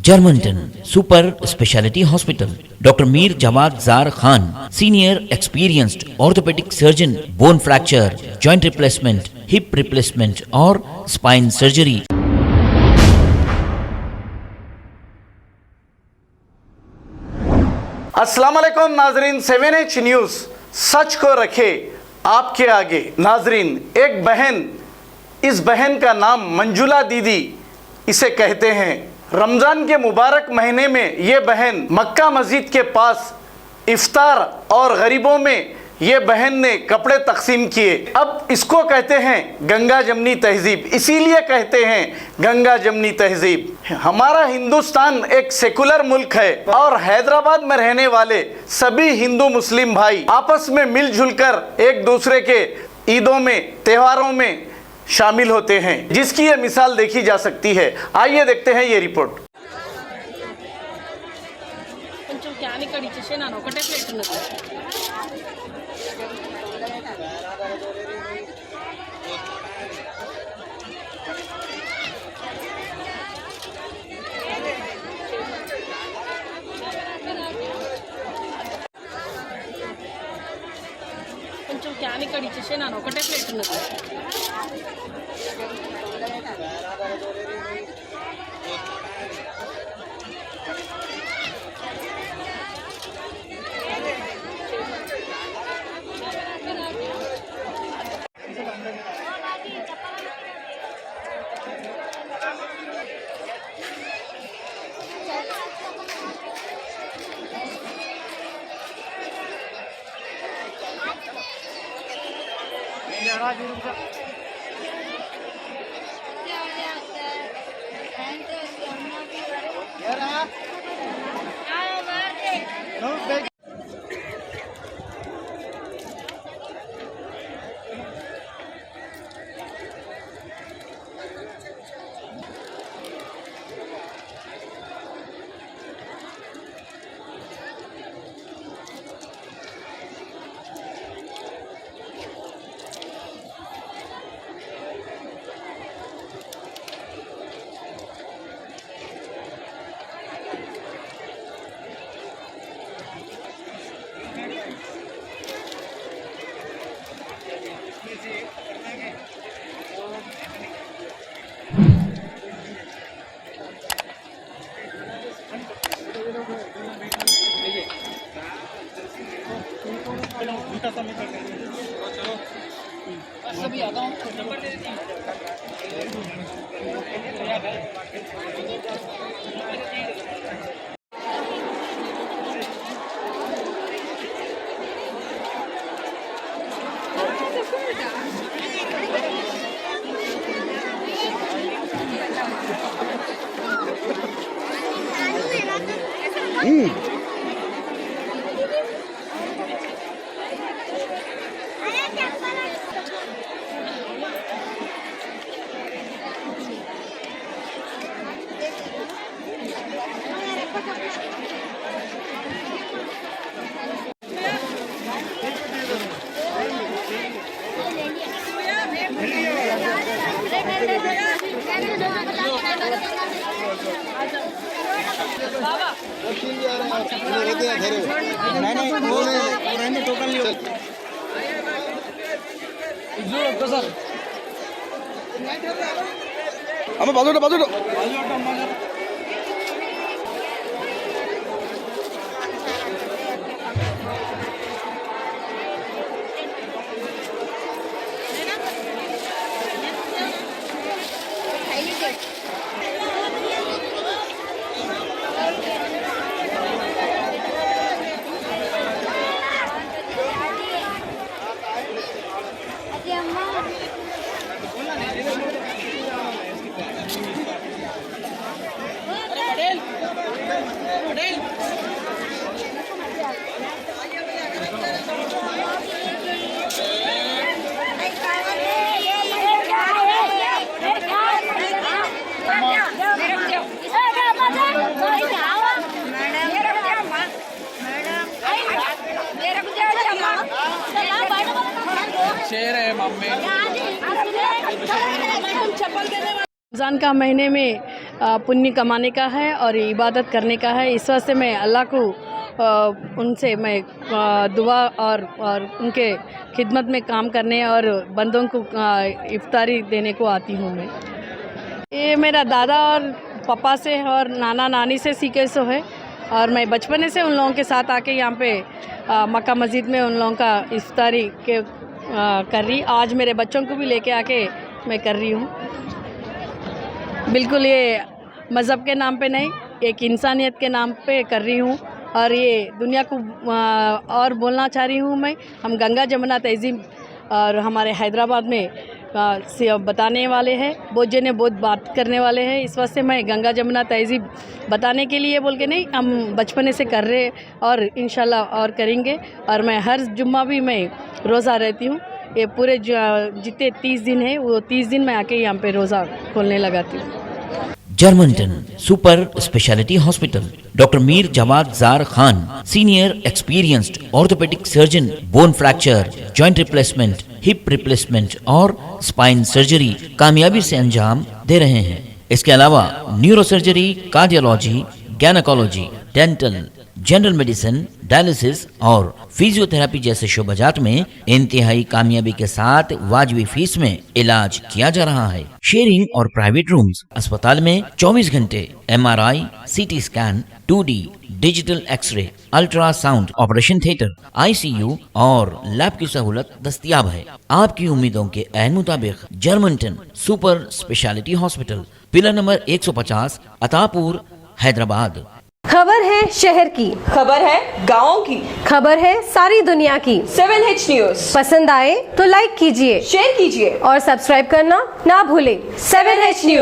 Germantown Super Speciality Hospital. Dr. Mir Jawad Zar Khan, Senior Experienced Orthopedic Surgeon, Bone Fracture, Joint Replacement, Hip Replacement or Spine Surgery. अस्सलाम वालेकुम नाजरीन, 7H news सच को रखे आपके आगे। नाजरीन, एक बहन, इस बहन का नाम मंजुला दीदी इसे कहते हैं। रमज़ान के मुबारक महीने में ये बहन मक्का मस्जिद के पास इफ्तार और गरीबों में ये बहन ने कपड़े तकसीम किए। अब इसको कहते हैं गंगा जमनी तहजीब, इसीलिए कहते हैं गंगा जमनी तहजीब। हमारा हिंदुस्तान एक सेकुलर मुल्क है और हैदराबाद में रहने वाले सभी हिंदू मुस्लिम भाई आपस में मिलजुल कर एक दूसरे के ईदों में, त्योहारों में शामिल होते हैं, जिसकी ये मिसाल देखी जा सकती है। आइए देखते हैं ये रिपोर्ट। కొంచెం క్యాన్ ఇక్కడ ఇచ్చేసి నేను ఒకటే ప్లేట్ ఉన్నది కొంచెం క్యాన్ ఇక్కడ ఇచ్చేసి నేను ఒకటే ప్లేట్ ఉన్నది सभी आता हूँ नंबर दे देती আমার বাজুটা বাজুটা शेर है मम्मी। रमज़ान का महीने में पुण्य कमाने का है और इबादत करने का है। इस वास्ते मैं अल्लाह को उनसे मैं दुआ और उनके खिदमत में काम करने और बंदों को इफ्तारी देने को आती हूँ मैं। ये मेरा दादा और पापा से और नाना नानी से सीखे सो है और मैं बचपन से उन लोगों के साथ आके यहाँ पे मक्का मस्जिद में उन लोगों का इफ्तारी के कर रही। आज मेरे बच्चों को भी लेके आके मैं कर रही हूँ। बिल्कुल ये मज़हब के नाम पे नहीं, एक इंसानियत के नाम पे कर रही हूँ और ये दुनिया को और बोलना चाह रही हूँ मैं। हम गंगा जमुना तहज़ीब और हमारे हैदराबाद में से बताने वाले हैं, बहुत जने बहुत बात करने वाले हैं। इस वास्ते मैं गंगा जमुना तहज़ीब बताने के लिए बोल के नहीं, हम बचपन से कर रहे और इंशाल्लाह और करेंगे। और मैं हर जुम्मा भी मैं रोज़ा रहती हूँ। ये पूरे जितने 30 दिन है वो 30 दिन मैं आके यहाँ पे रोज़ा खोलने लगाती हूँ। Germantown super speciality hospital, doctor Mir Jamaat Jar Khan, senior experienced orthopaedic surgeon, bone fracture, joint replacement, hip replacement और स्पाइन सर्जरी कामयाबी से अंजाम दे रहे हैं। इसके अलावा neurosurgery, cardiology, gynaecology, dental, general medicine, dialysis और फिजियोथेरेपी जैसे शोबाजात में इंतहाई कामयाबी के साथ वाजबी फीस में इलाज किया जा रहा है। शेयरिंग और प्राइवेट रूम्स, अस्पताल में 24 घंटे MRI, CT scan, 2D digital X ray, ultrasound, operation theatre, ICU और लैब की सहूलत दस्तयाब है। आपकी उम्मीदों के ऐन मुताबिक Germanten super speciality hospital, pillar number 150, Attapur, Hyderabad. खबर है शहर की, खबर है गाँव की, खबर है सारी दुनिया की। 7H न्यूज पसंद आए तो लाइक कीजिए, शेयर कीजिए और सब्सक्राइब करना ना भूलें। 7H news.